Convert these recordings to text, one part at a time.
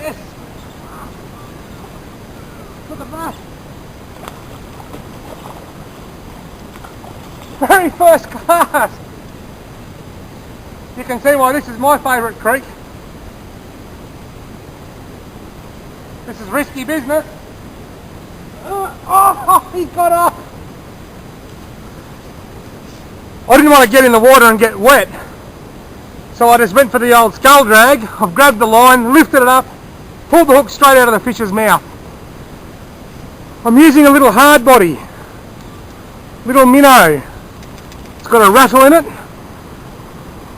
Yes! Look at that! Very first class! You can see why this is my favourite creek. This is risky business. Oh, he got off! I didn't want to get in the water and get wet, so I just went for the old scull drag. I've grabbed the line, lifted it up, pulled the hook straight out of the fish's mouth. I'm using a little hard body, little minnow. It's got a rattle in it.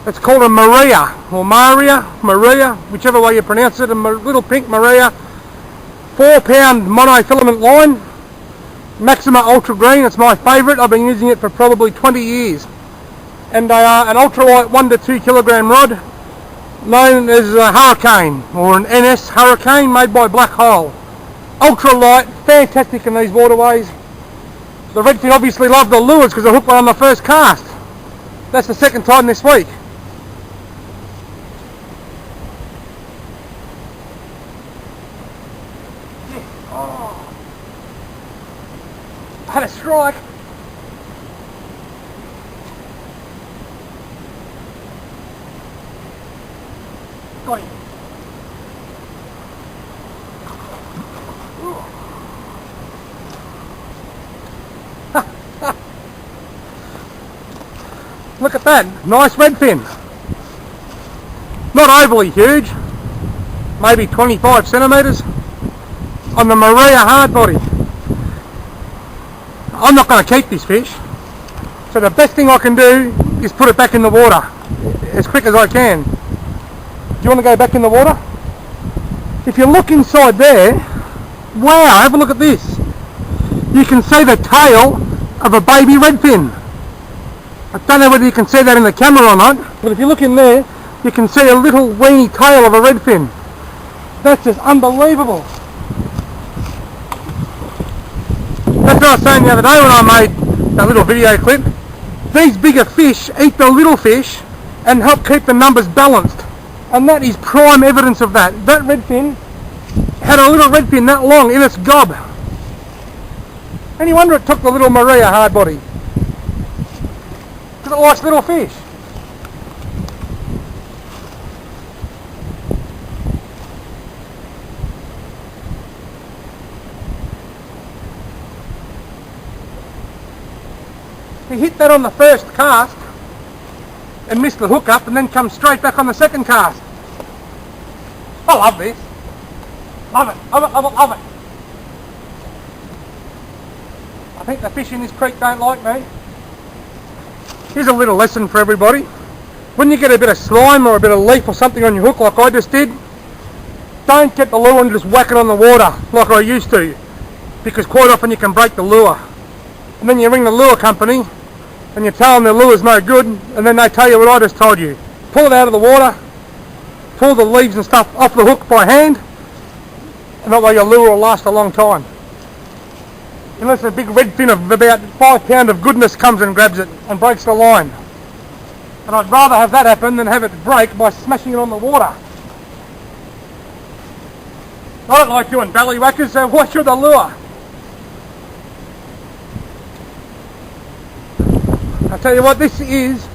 It's called a Maria, or Maria, whichever way you pronounce it, a little pink Maria. 4-pound monofilament line, Maxima Ultra Green. It's my favourite. I've been using it for probably 20 years. And an ultralight 1 to 2 kilogram rod, known as a Hurricane, or an NS Hurricane, made by Black Hole. Ultralight, fantastic in these waterways. The Redfin obviously love the lures because I hooked one on the first cast. That's the second time this week. Oh. I had a strike. Got him. Look at that, nice redfin. Not overly huge, maybe 25 centimetres on the Maria hard body. I'm not going to keep this fish, so the best thing I can do is put it back in the water as quick as I can. Do you want to go back in the water? If you look inside there, wow, have a look at this. You can see the tail of a baby redfin. I don't know whether you can see that in the camera or not, but if you look in there, you can see a little weeny tail of a redfin. That's just unbelievable. That's what I was saying the other day when I made that little video clip. These bigger fish eat the little fish and help keep the numbers balanced. And that is prime evidence of that. That redfin had a little redfin that long in its gob. Any wonder it took the little Maria hard body. Because it likes little fish. He hit that on the first cast and missed the hook up and then come straight back on the second cast. I love this. Love it, love it, love it, love it. I think the fish in this creek don't like me. Here's a little lesson for everybody. When you get a bit of slime or a bit of leaf or something on your hook like I just did, don't get the lure and just whack it on the water like I used to, because quite often you can break the lure. And then you ring the lure company and you tell them the lure's no good, and then they tell you what I just told you. Pull it out of the water, pull the leaves and stuff off the hook by hand, and that way your lure will last a long time. Unless a big redfin of about 5 pound of goodness comes and grabs it and breaks the line. And I'd rather have that happen than have it break by smashing it on the water. I don't like doing belly whackers, so why should the lure? I tell you what, this is,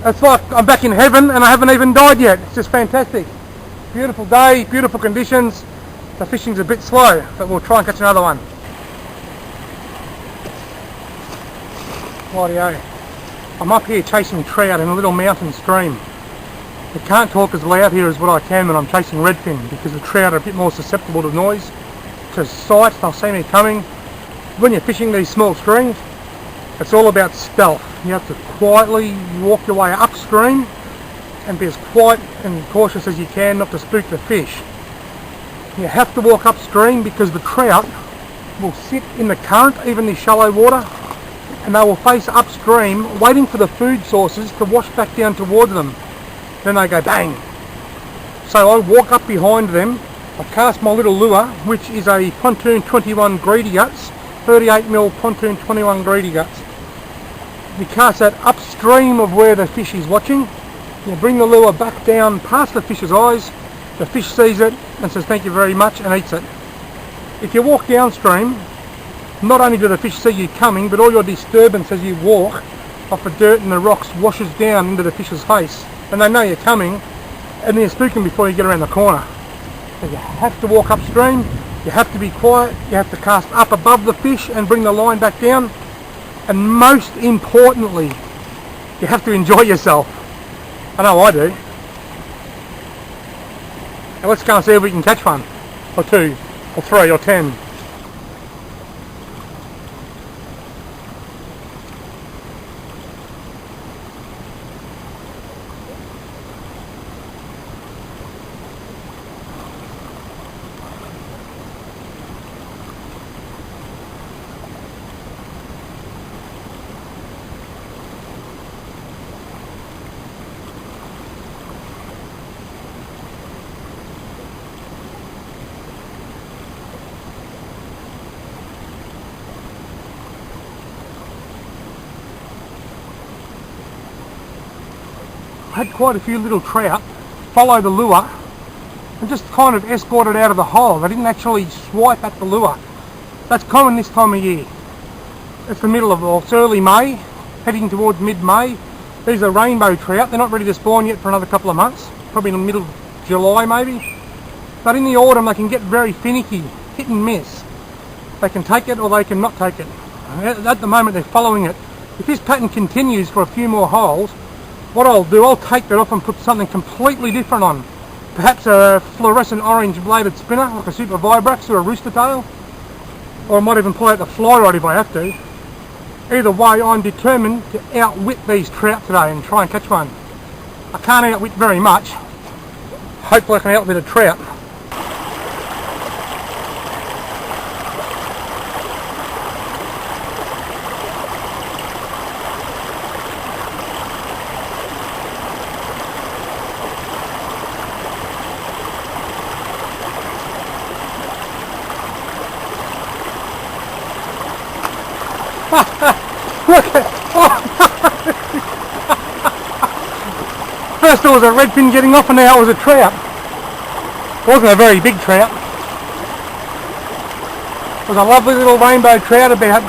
it's like I'm back in heaven and I haven't even died yet. It's just fantastic. Beautiful day, beautiful conditions. The fishing's a bit slow, but we'll try and catch another one. Rightio. I'm up here chasing trout in a little mountain stream. I can't talk as loud here as what I can when I'm chasing redfin, because the trout are a bit more susceptible to noise, to sight. They'll see me coming. When you're fishing these small streams, it's all about stealth. You have to quietly walk your way upstream and be as quiet and cautious as you can not to spook the fish. You have to walk upstream because the trout will sit in the current, even this shallow water, and they will face upstream waiting for the food sources to wash back down towards them. Then they go bang. So I walk up behind them, I cast my little lure, which is a Pontoon 21 Greedy Guts, 38mm Pontoon 21 Greedy Guts. You cast that upstream of where the fish is watching. You bring the lure back down past the fish's eyes The fish sees it and says thank you very much and eats it. If you walk downstream, not only do the fish see you coming, but all your disturbance as you walk off the dirt and the rocks washes down into the fish's face, and they know you're coming, and they're spooking before you get around the corner. So you have to walk upstream, you have to be quiet, you have to cast up above the fish and bring the line back down, and most importantly, you have to enjoy yourself. I know I do. Now let's go and see if we can catch one, or two, or three, or 10. Had quite a few little trout follow the lure and just kind of escorted out of the hole. They didn't actually swipe at the lure. That's common this time of year. It's the middle of, well, it's early May, heading towards mid-May. These are rainbow trout. They're not ready to spawn yet for another couple of months, probably in the middle of July maybe. But in the autumn they can get very finicky, hit and miss. They can take it or they can not take it. At the moment they're following it. If this pattern continues for a few more holes, what I'll do, I'll take that off and put something completely different on. Perhaps a fluorescent orange bladed spinner, like a Super Vibrax or a rooster tail. Or I might even pull out the fly rod if I have to. Either way, I'm determined to outwit these trout today and try and catch one. I can't outwit very much. Hopefully I can outwit a trout. Look at, first it was a redfin getting off and now it was a trout. It wasn't a very big trout. It was a lovely little rainbow trout, about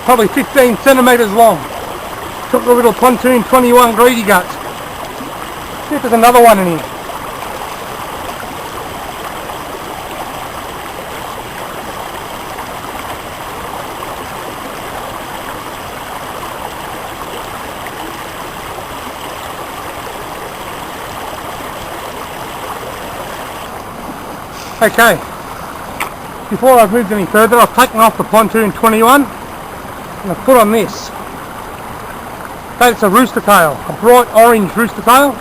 probably 15 centimetres long. Took the little pontoon 21 greedy guts. See if there's another one in here. Okay, before I've moved any further, I've taken off the pontoon 21 and I've put on this. That's a rooster tail, a bright orange rooster tail.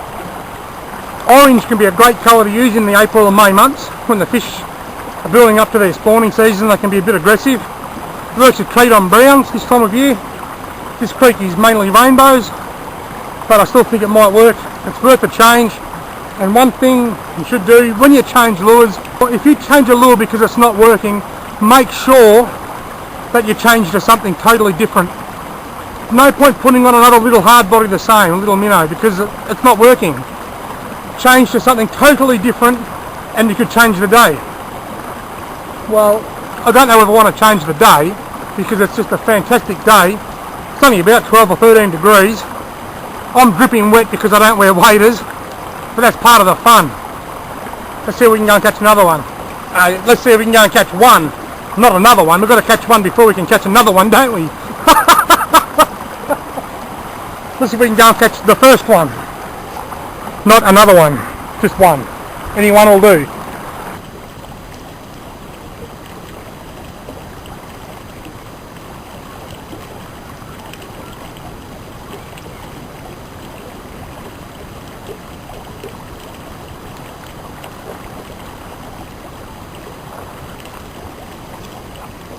Orange can be a great colour to use in the April and May months when the fish are building up to their spawning season. They can be a bit aggressive. It works with treat on browns this time of year. This creek is mainly rainbows, but I still think it might work. It's worth a change. And one thing you should do when you change lures, if you change a lure because it's not working, make sure that you change to something totally different. No point putting on another little hard body the same, a little minnow, because it's not working. Change to something totally different and you could change the day. Well, I don't know if I want to change the day because it's just a fantastic day. It's only about 12 or 13 degrees. I'm dripping wet because I don't wear waders. But that's part of the fun. Let's see if we can go and catch another one. Let's see if we can go and catch one, not another one. We've got to catch one before we can catch another one, don't we? Let's see if we can go and catch the first one. Not another one, just one. Any one will do.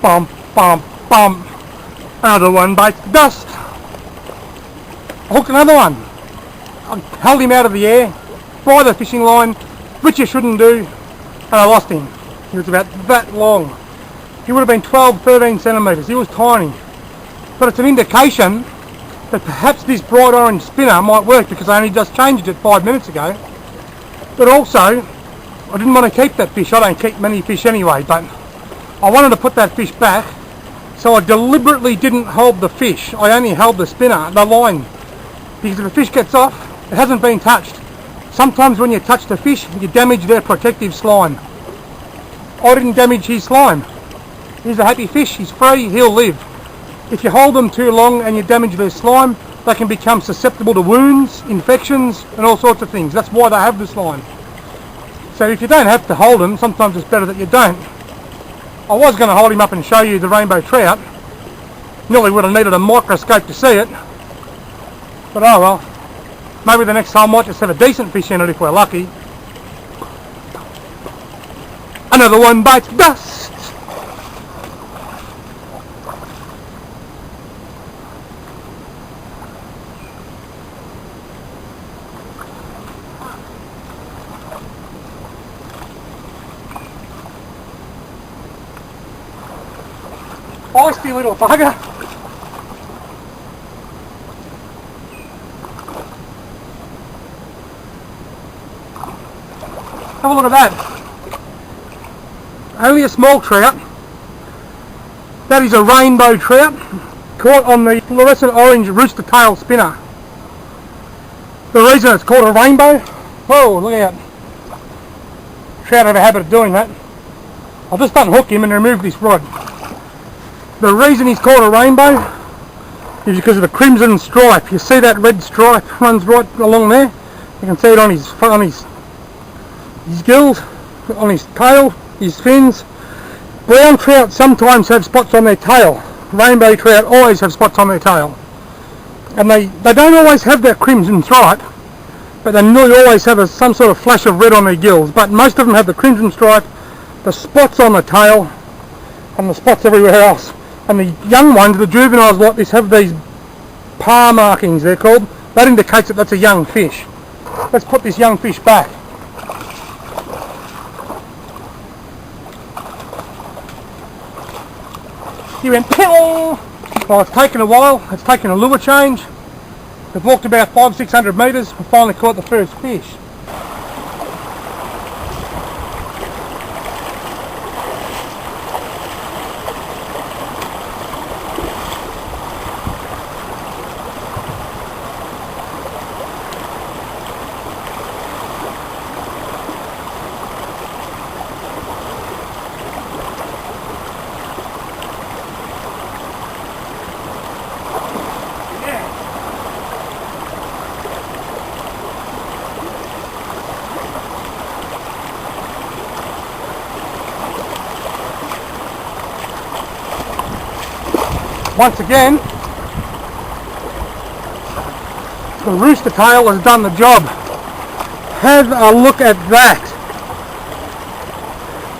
Bump, bump, bump. Another one bites the dust. Hook another one. I held him out of the air by the fishing line, which you shouldn't do, and I lost him. He was about that long. He would have been 12, 13 centimetres. He was tiny. But it's an indication that perhaps this bright orange spinner might work because I only just changed it 5 minutes ago. But also, I didn't want to keep that fish. I don't keep many fish anyway, but I wanted to put that fish back, so I deliberately didn't hold the fish. I only held the spinner, the line, because if the fish gets off, it hasn't been touched. Sometimes when you touch the fish, you damage their protective slime. I didn't damage his slime. He's a happy fish, he's free, he'll live. If you hold them too long and you damage their slime, they can become susceptible to wounds, infections, and all sorts of things. That's why they have the slime. So if you don't have to hold them, sometimes it's better that you don't. I was going to hold him up and show you the rainbow trout. Nearly would have needed a microscope to see it. But oh well. Maybe the next time I might just have a decent fish in it if we're lucky. Another one bites dust. Feisty little bugger. Have a look at that. Only a small trout. That is a rainbow trout caught on the fluorescent orange rooster tail spinner. The reason it's called a rainbow, whoa, look out. Trout have a habit of doing that. I'll just unhook him and remove this rod. The reason he's called a rainbow is because of the crimson stripe. You see that red stripe runs right along there? You can see it on his gills, on his tail, his fins. Brown trout sometimes have spots on their tail. Rainbow trout always have spots on their tail. And they don't always have that crimson stripe, but they nearly always have some sort of flash of red on their gills. But most of them have the crimson stripe, the spots on the tail, and the spots everywhere else. And the young ones, the juveniles like this, have these paw markings, they're called. That indicates that that's a young fish. Let's put this young fish back. He went pill. Well, it's taken a while. It's taken a lure change. We've walked about 500-600 metres. We finally caught the first fish. Once again, the rooster tail has done the job. Have a look at that.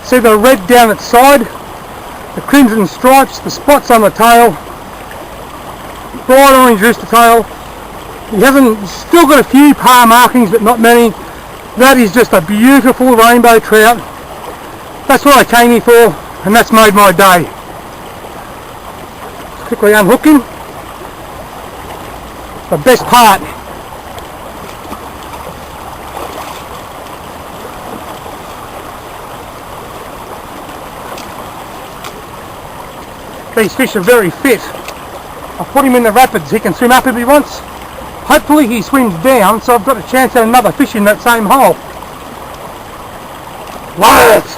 See the red down its side, the crimson stripes, the spots on the tail, bright orange rooster tail. He hasn't, still got a few paw markings but not many. That is just a beautiful rainbow trout. That's what I came here for, and that's made my day. Quickly unhook him. The best part. These fish are very fit. I'll put him in the rapids. He can swim up if he wants. Hopefully he swims down, so I've got a chance at another fish in that same hole. Love it!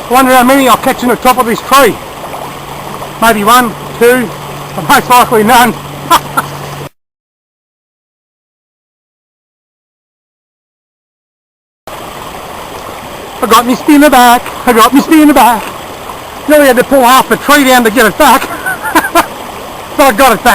I wonder how many I'll catch in the top of this tree. Maybe 1, 2, but most likely none. I got me spinner back. I got me spinner back. Nearly had to pull half the tree down to get it back. But I got it back.